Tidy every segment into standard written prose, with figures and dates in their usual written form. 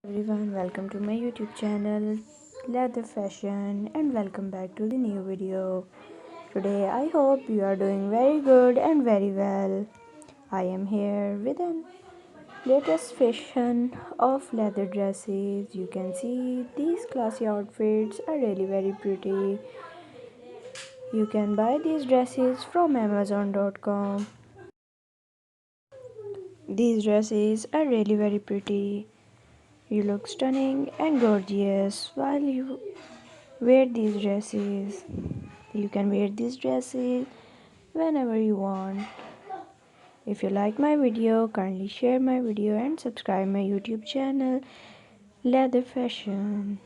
Everyone, welcome to my YouTube channel Leather Fashion and welcome back to the new video. Today I hope you are doing very good and very well. I am here with an latest fashion of leather dresses. You can see these classy outfits are really very pretty. You can buy these dresses from amazon.com. These dresses are really very pretty. You look stunning and gorgeous while you wear these dresses. You can wear these dresses whenever you want. If you like my video, kindly share my video and subscribe my YouTube channel Leather Fashion.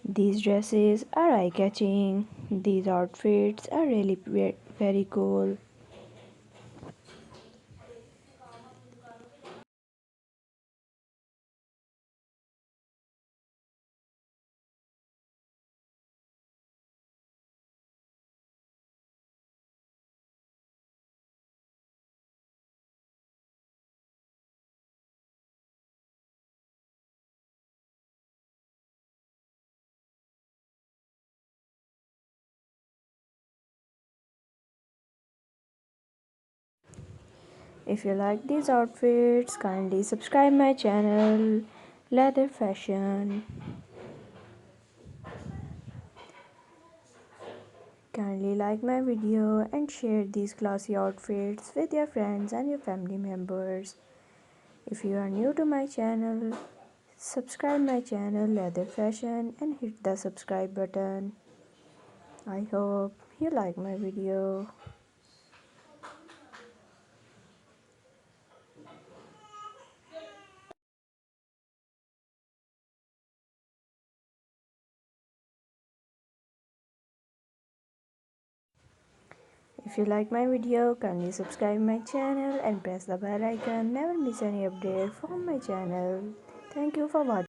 These dresses are eye-catching. These outfits are really very cool. If you like these outfits, kindly subscribe my channel Leather Fashion. Kindly like my video and share these classy outfits with your friends and your family members. If you are new to my channel, subscribe my channel Leather Fashion and hit the subscribe button. I hope you like my video. If you like my video, kindly subscribe my channel and press the bell icon. Never miss any update from my channel. Thank you for watching.